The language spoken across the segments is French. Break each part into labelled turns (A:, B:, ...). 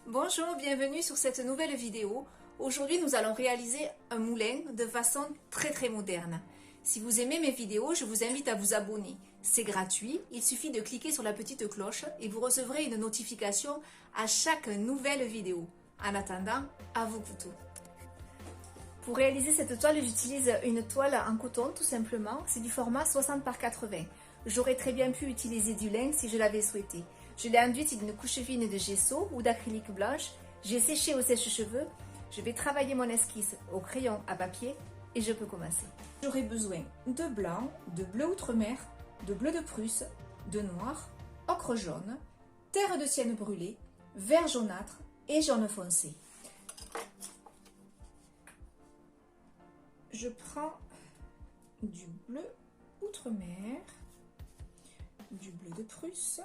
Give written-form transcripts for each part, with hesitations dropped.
A: Bonjour, bienvenue sur cette nouvelle vidéo. Aujourd'hui, nous allons réaliser un moulin de façon très moderne. Si vous aimez mes vidéos, je vous invite à vous abonner. C'est gratuit, il suffit de cliquer sur la petite cloche et vous recevrez une notification à chaque nouvelle vidéo. En attendant, à vos couteaux. Pour réaliser cette toile, j'utilise une toile en coton tout simplement. C'est du format 60 par 80. J'aurais très bien pu utiliser du lin si je l'avais souhaité. Je l'ai enduite d'une couche fine de gesso ou d'acrylique blanche. J'ai séché au sèche-cheveux. Je vais travailler mon esquisse au crayon à papier et je peux commencer. J'aurai besoin de blanc, de bleu outre-mer, de bleu de Prusse, de noir, ocre jaune, terre de sienne brûlée, vert jaunâtre et jaune foncé. Je prends du bleu outre-mer, du bleu de Prusse,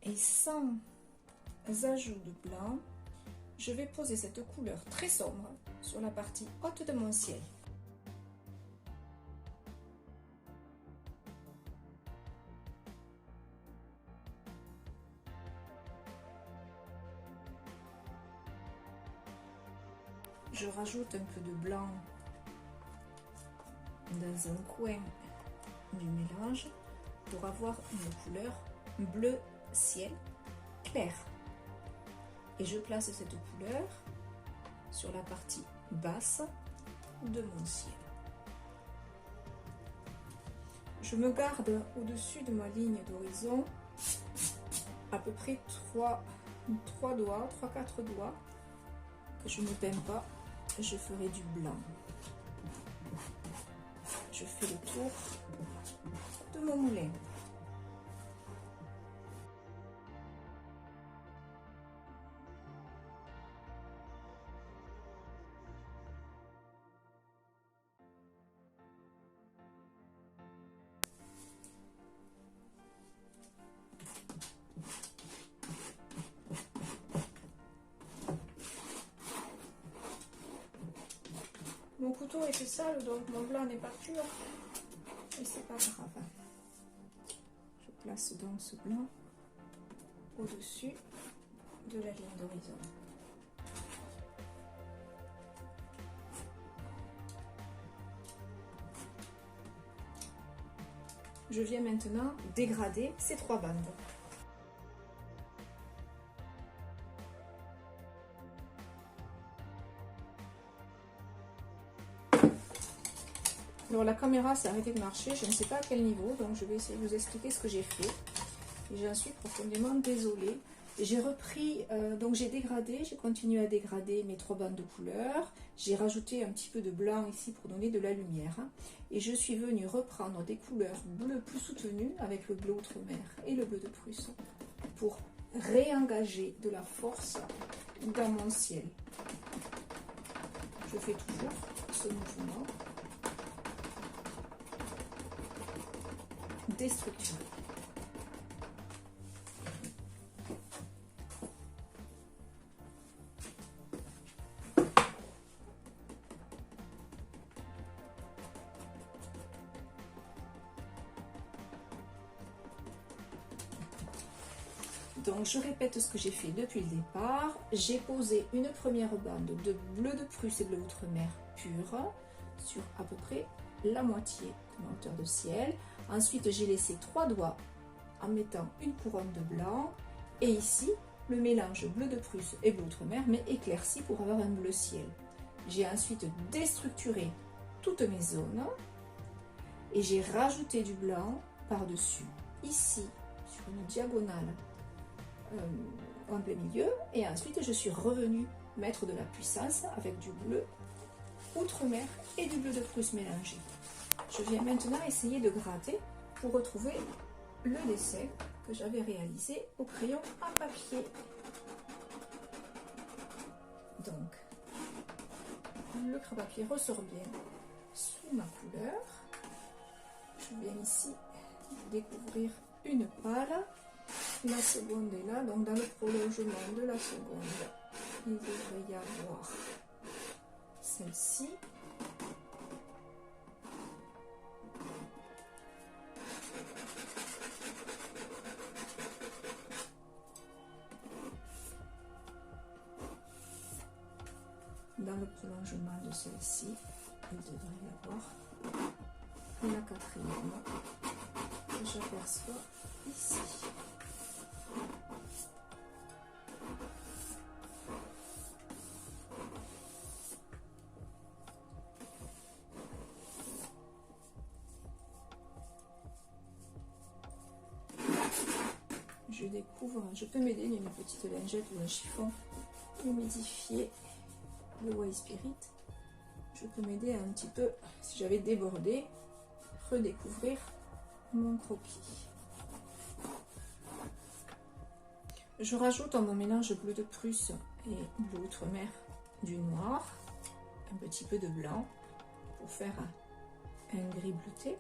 A: et sans ajout de blanc, je vais poser cette couleur très sombre sur la partie haute de mon ciel. Je rajoute un peu de blanc dans un coin du mélange pour avoir une couleur bleu ciel clair. Et je place cette couleur sur la partie basse de mon ciel. Je me garde au-dessus de ma ligne d'horizon à peu près 3-4 doigts que je ne peins pas. Je ferai du blanc. Je fais le tour de mon moulin. Mon couteau était sale, donc mon blanc n'est pas pur, mais c'est pas grave. Je place donc ce blanc au-dessus de la ligne d'horizon. Je viens maintenant dégrader ces 3 bandes. Alors la caméra s'est arrêtée de marcher, je ne sais pas à quel niveau, donc je vais essayer de vous expliquer ce que j'ai fait. Et j'en suis profondément désolée. J'ai repris, donc j'ai dégradé, j'ai continué à dégrader mes 3 bandes de couleurs. J'ai rajouté un petit peu de blanc ici pour donner de la lumière. Et je suis venue reprendre des couleurs bleues plus soutenues avec le bleu outre-mer et le bleu de Prusse pour réengager de la force dans mon ciel. Je fais toujours ce mouvement. Déstructuré. Donc je répète ce que j'ai fait depuis le départ. J'ai posé une première bande de bleu de Prusse et bleu outre-mer pur sur à peu près la moitié de ma hauteur de ciel. Ensuite, j'ai laissé 3 doigts en mettant une couronne de blanc. Et ici, le mélange bleu de Prusse et bleu outre-mer, mais éclairci pour avoir un bleu ciel. J'ai ensuite déstructuré toutes mes zones. Et j'ai rajouté du blanc par-dessus, ici, sur une diagonale en plein milieu. Et ensuite, je suis revenue mettre de la puissance avec du bleu outre-mer et du bleu de Prusse mélangé. Je viens maintenant essayer de gratter pour retrouver le dessin que j'avais réalisé au crayon à papier. Donc, le crayon à papier ressort bien sous ma couleur. Je viens ici découvrir une pâle. La seconde est là, donc dans le prolongement de la seconde, il devrait y avoir celle-ci. dans le prolongement de celle-ci, il devrait y avoir la quatrième que j'aperçois ici. Je découvre, je peux m'aider d'une petite lingette ou d'un chiffon humidifié, le White Spirit. Je peux m'aider un petit peu, si j'avais débordé, redécouvrir mon croquis. Je rajoute dans mon mélange bleu de Prusse et bleu outre-mer du noir, un petit peu de blanc pour faire un gris bleuté.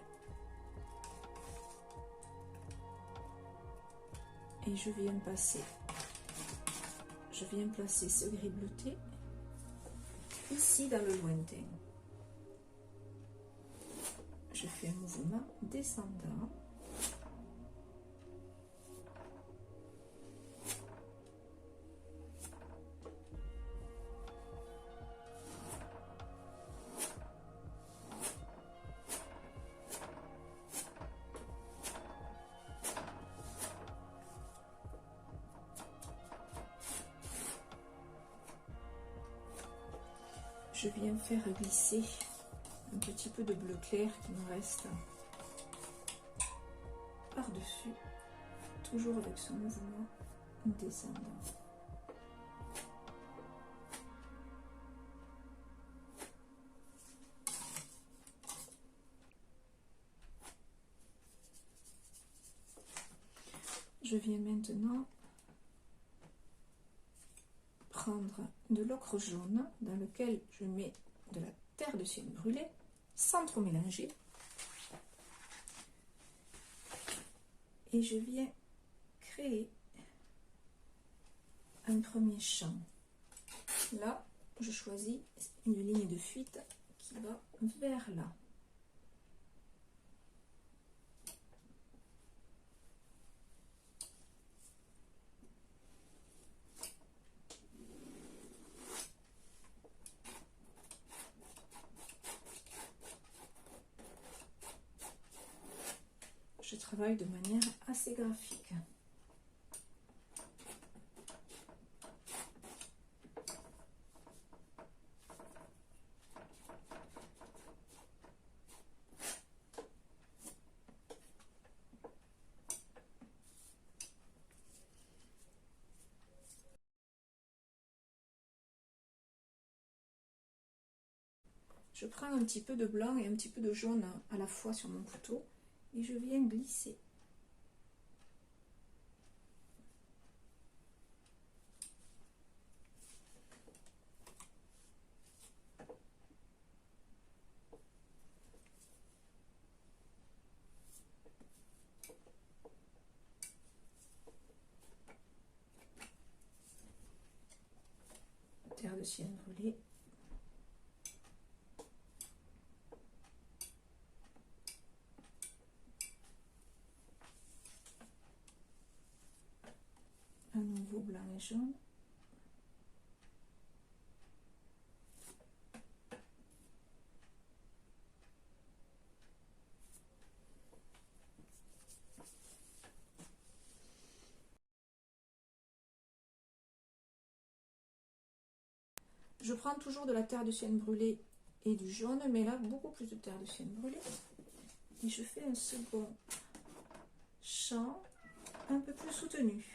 A: Et je viens placer ce gris bleuté ici dans le lointain. Je fais un mouvement descendant. Je viens faire glisser un petit peu de bleu clair qui me reste par-dessus, toujours avec ce mouvement descendant. Je viens maintenant prendre de l'ocre jaune dans lequel je mets de la terre de sienne brûlée sans trop mélanger et je viens créer un premier champ. Là, je choisis une ligne de fuite qui va vers là. Je travaille de manière assez graphique. Je prends un petit peu de blanc et un petit peu de jaune à la fois sur mon couteau et je viens glisser. Terre de sienne brûlée. À nouveau blanc et jaune. Je prends toujours de la terre de sienne brûlée et du jaune, mais là beaucoup plus de terre de sienne brûlée. Et je fais un second champ un peu plus soutenu.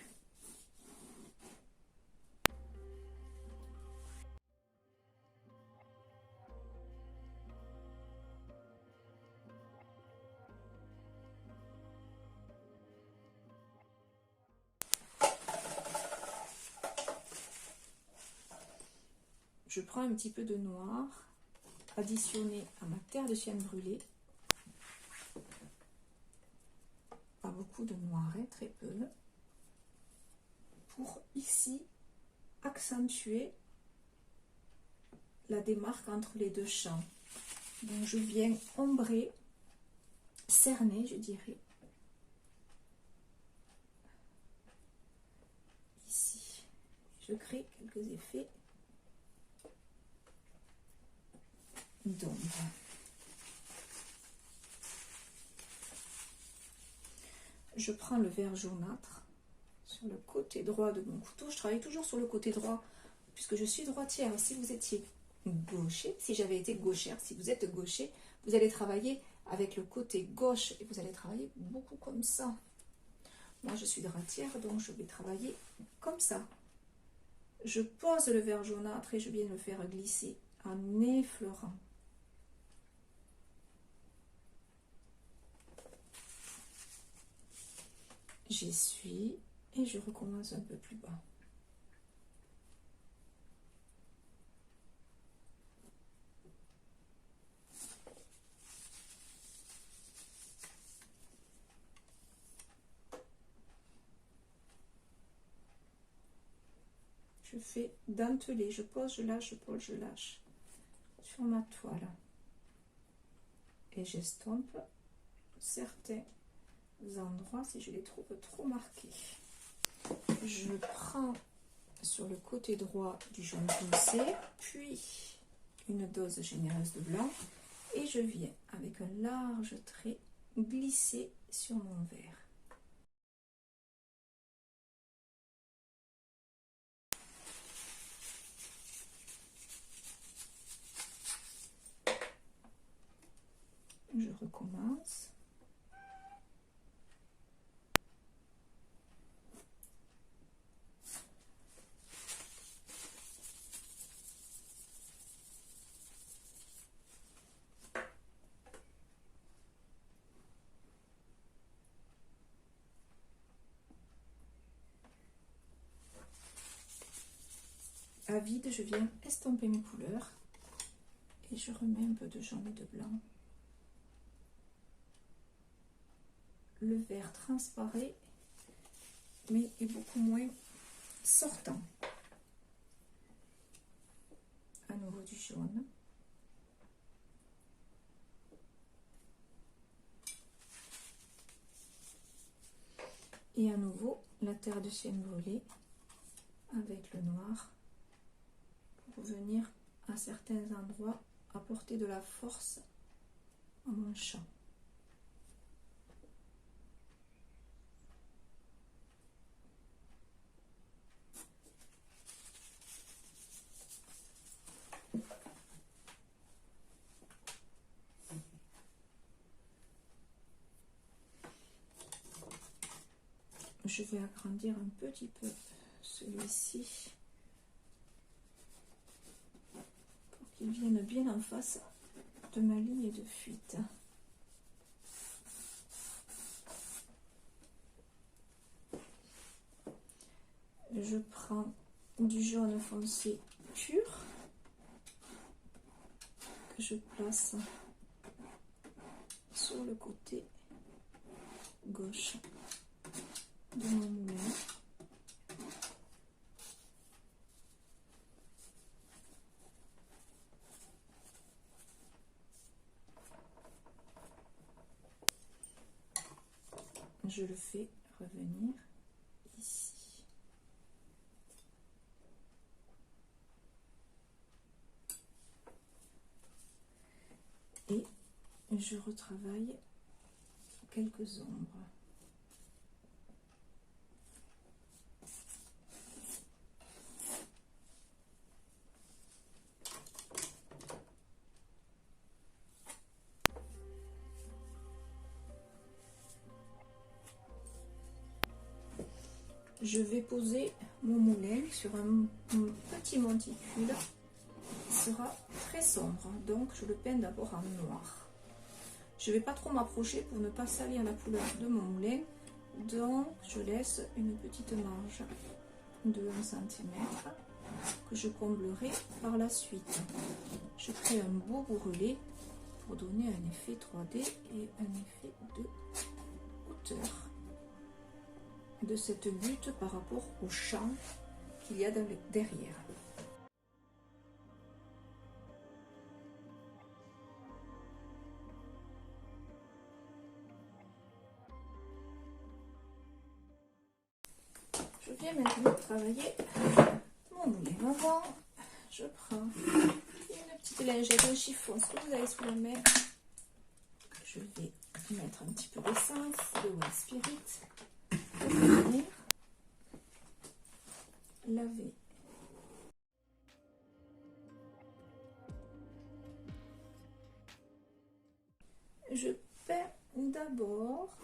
A: Je prends un petit peu de noir additionné à ma terre de sienne brûlée. Pas beaucoup de noir, hein, très peu. Pour ici accentuer la démarque entre les deux champs. Donc je viens ombrer, cerner, je dirais. Ici, je crée quelques effets. d'ombre. Je prends le vert jaunâtre sur le côté droit de mon couteau. Je travaille toujours sur le côté droit puisque je suis droitière. Si vous étiez gaucher, si j'avais été gauchère, si vous êtes gaucher, vous allez travailler avec le côté gauche et vous allez travailler beaucoup comme ça. Moi je suis droitière, donc je vais travailler comme ça. Je pose le vert jaunâtre et je viens le faire glisser en effleurant. J'essuie et je recommence un peu plus bas. Je fais dentelé, je pose, je lâche, je pose, je lâche sur ma toile. Et j'estompe certains endroits si je les trouve trop marqués. Je prends sur le côté droit du jaune foncé, puis une dose généreuse de blanc et je viens avec un large trait glisser sur mon verre. Je recommence. À vide, je viens estomper mes couleurs et je remets un peu de jaune et de blanc. Le vert transparaît, mais est beaucoup moins sortant. À nouveau du jaune. Et à nouveau la terre de sienne brûlée avec le noir pour venir à certains endroits apporter de la force à mon champ. Je vais agrandir un petit peu celui-ci pour qu'il vienne bien en face de ma ligne de fuite. Je prends du jaune foncé pur que je place sur le côté gauche de mon moulin. Je le fais revenir ici. Et je retravaille quelques ombres. Je vais poser mon moulin sur un petit monticule qui sera très sombre, donc je le peins d'abord en noir. Je ne vais pas trop m'approcher pour ne pas salir la couleur de mon moulin, donc je laisse une petite marge de 1 cm que je comblerai par la suite. Je crée un beau bourrelet pour donner un effet 3D et un effet de hauteur de cette butte par rapport au champ qu'il y a derrière. Je viens maintenant travailler mon moulin avant. Je prends une petite lingette, un chiffon, ce que vous avez sous la main. Je vais mettre un petit peu d'essence, de White Spirit, pour venir laver. Je peins d'abord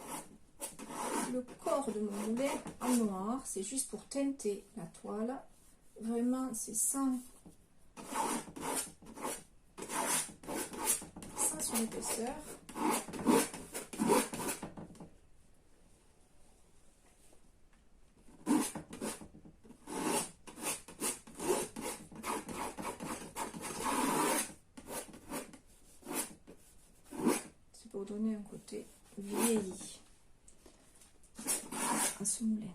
A: le corps de mon moulin en noir, c'est juste pour teinter la toile. Vraiment, c'est sans son épaisseur. C'est pour donner un côté vieilli à ce moulin.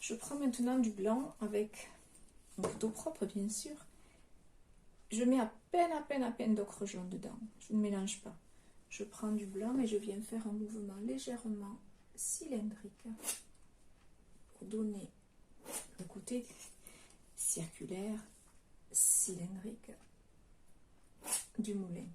A: Je prends maintenant du blanc avec un couteau propre, bien sûr. Je mets à peine d'ocre jaune dedans. Je ne mélange pas. Je prends du blanc et je viens faire un mouvement légèrement cylindrique pour donner le côté circulaire, cylindrique du moulin.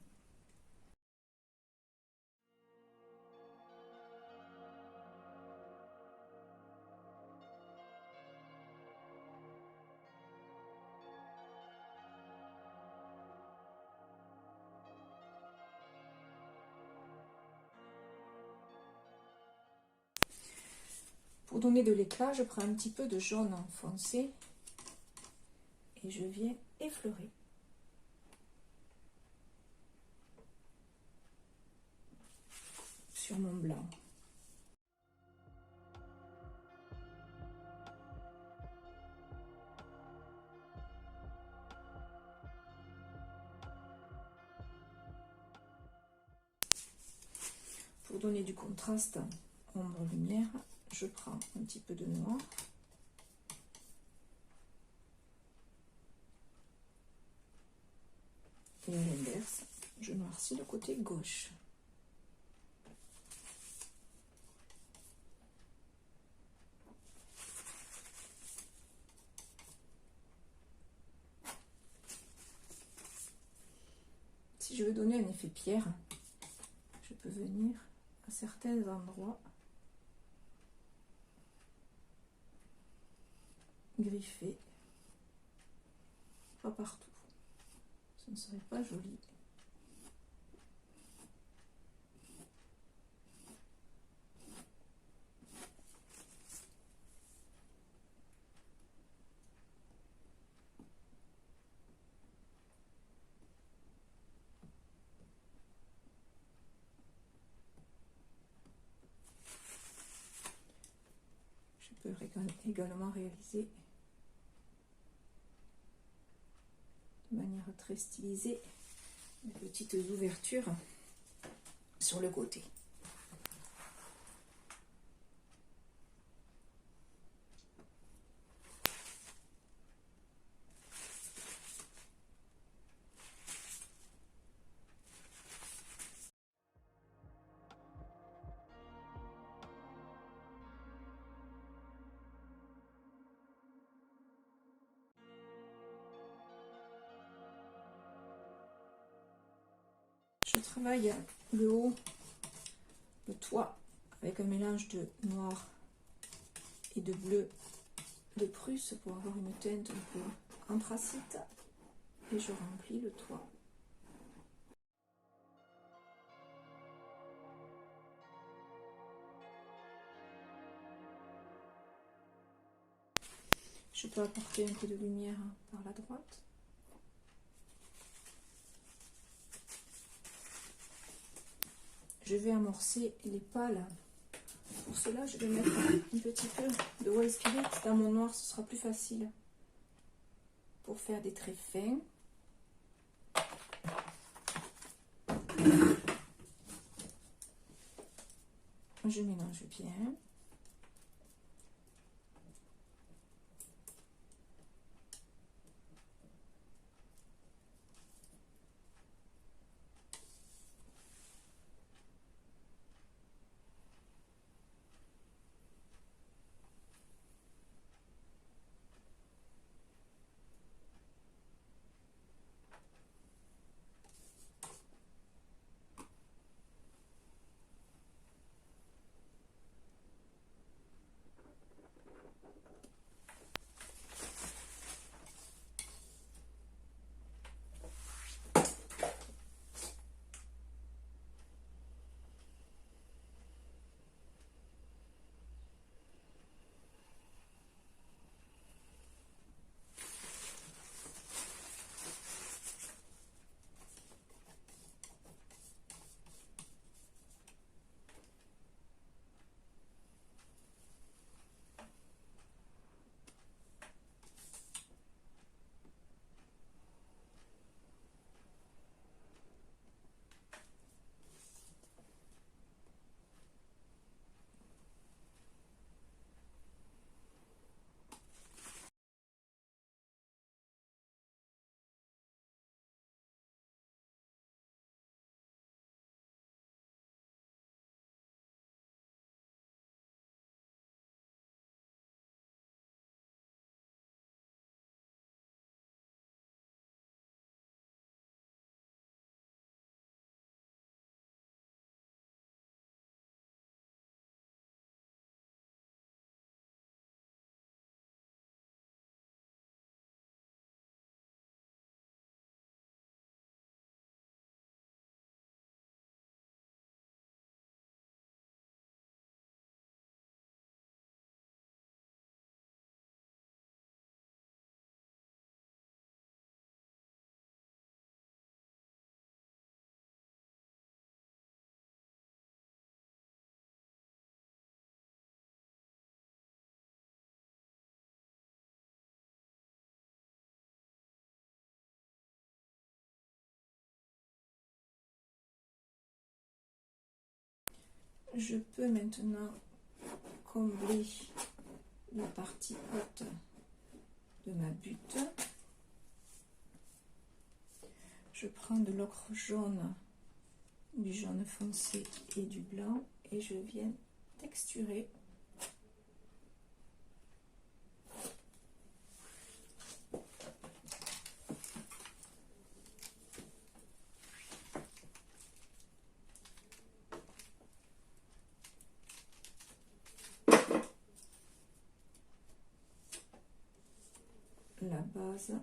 A: Pour donner de l'éclat, je prends un petit peu de jaune foncé et je viens effleurer. Sur mon blanc. Pour donner du contraste ombre-lumière, je prends un petit peu de noir. Et à l'inverse, je noircis le côté gauche. Si je veux donner un effet pierre, je peux venir à certains endroits griffer, pas partout, ce ne serait pas joli. Je peux également réaliser de manière très stylisée des petites ouvertures sur le côté. Je travaille le haut, le toit, avec un mélange de noir et de bleu de Prusse pour avoir une teinte un peu anthracite. Et je remplis le toit. Je peux apporter un peu de lumière par la droite. Je vais amorcer les pales. Pour cela, je vais mettre un petit peu de White Spirit. Dans mon noir, ce sera plus facile pour faire des traits fins. Je mélange bien. je peux maintenant combler la partie haute de ma butte. Je prends de l'ocre jaune, du jaune foncé et du blanc et je viens texturer la base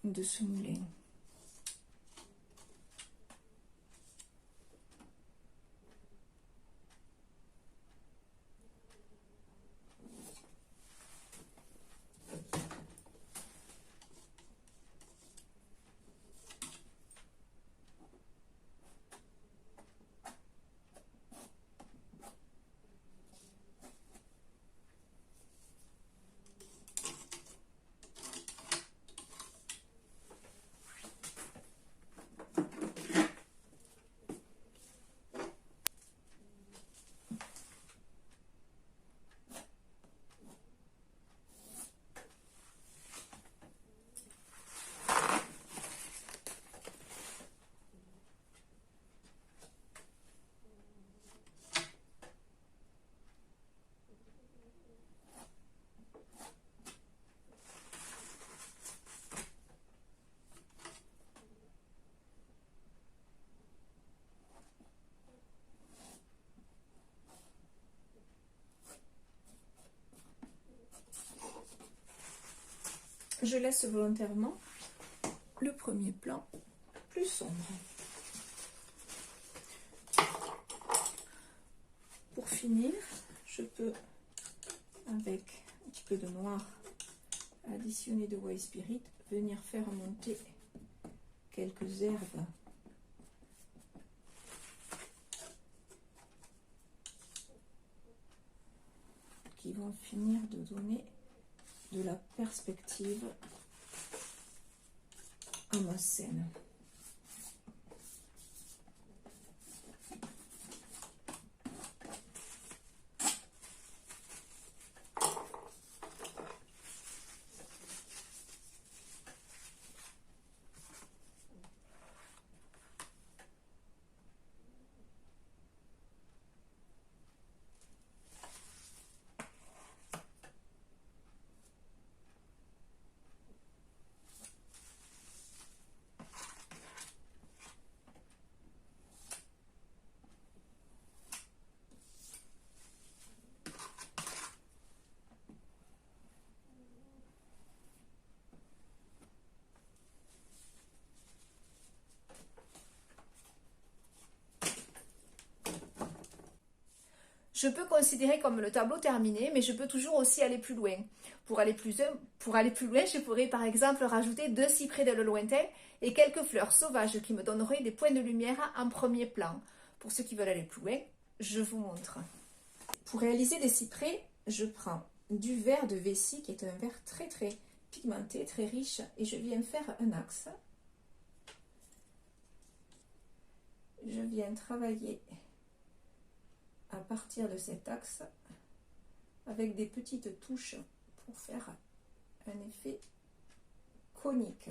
A: de ce moulin. Je laisse volontairement le premier plan plus sombre. Pour finir, je peux, avec un petit peu de noir additionné de White Spirit, venir faire monter quelques herbes qui vont finir de donner de la perspective à ma scène. Je peux considérer comme le tableau terminé, mais je peux toujours aussi aller plus loin. Pour aller plus loin, je pourrais par exemple rajouter 2 cyprès dans le lointain et quelques fleurs sauvages qui me donneraient des points de lumière en premier plan. Pour ceux qui veulent aller plus loin, je vous montre. Pour réaliser des cyprès, je prends du vert de vessie qui est un vert très pigmenté, très riche, et je viens faire un axe. Je viens travailler à partir de cet axe avec des petites touches pour faire un effet conique.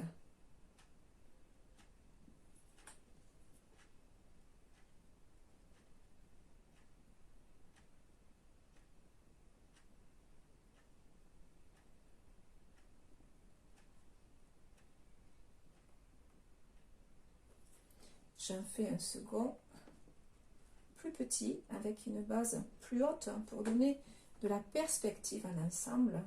A: J'en fais un second plus petit avec une base plus haute pour donner de la perspective à l'ensemble.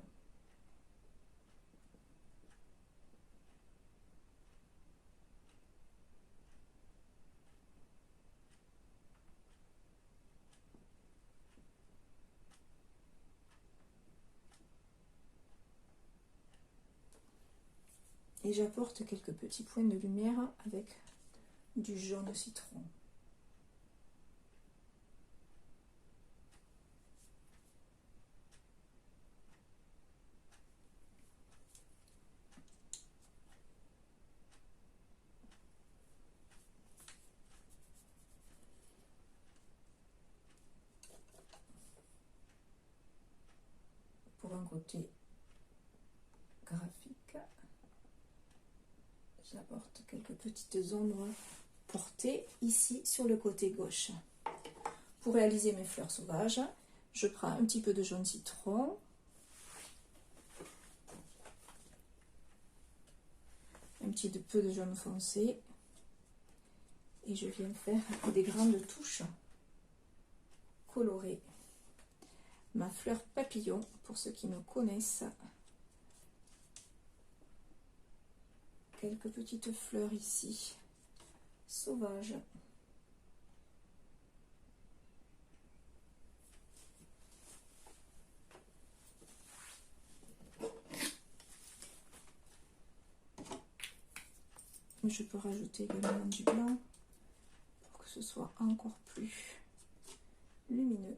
A: Et j'apporte quelques petits points de lumière avec du jaune citron.
B: côté graphique. J'apporte quelques petites ombres portées ici sur le côté gauche. Pour réaliser mes fleurs sauvages, je prends un petit peu de jaune citron, un petit peu de jaune foncé et je viens faire des grandes touches colorées. Ma fleur papillon, pour ceux qui me connaissent, quelques petites fleurs ici, sauvages. Je peux rajouter également du blanc pour que ce soit encore plus lumineux.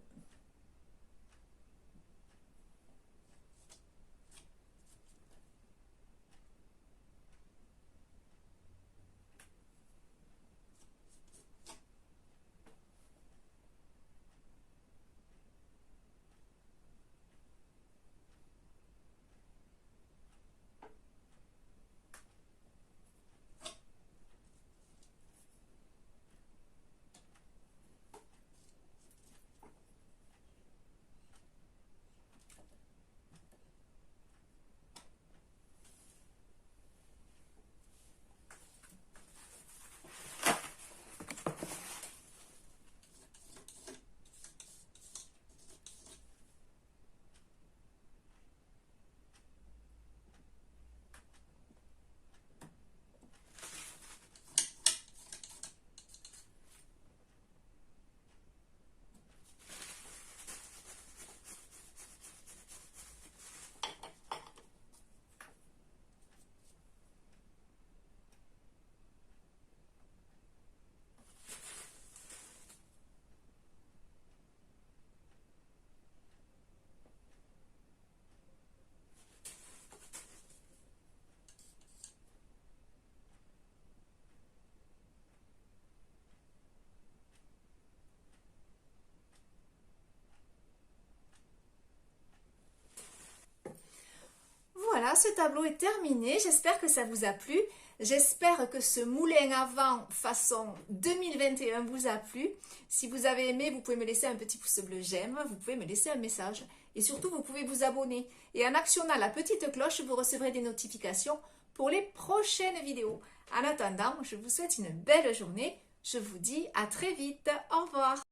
A: Voilà, ce tableau est terminé. J'espère que ça vous a plu. J'espère que ce moulin à vent façon 2021 vous a plu. Si vous avez aimé, vous pouvez me laisser un petit pouce bleu j'aime. Vous pouvez me laisser un message. Et surtout, vous pouvez vous abonner. Et en actionnant la petite cloche, vous recevrez des notifications pour les prochaines vidéos. En attendant, je vous souhaite une belle journée. Je vous dis à très vite. Au revoir.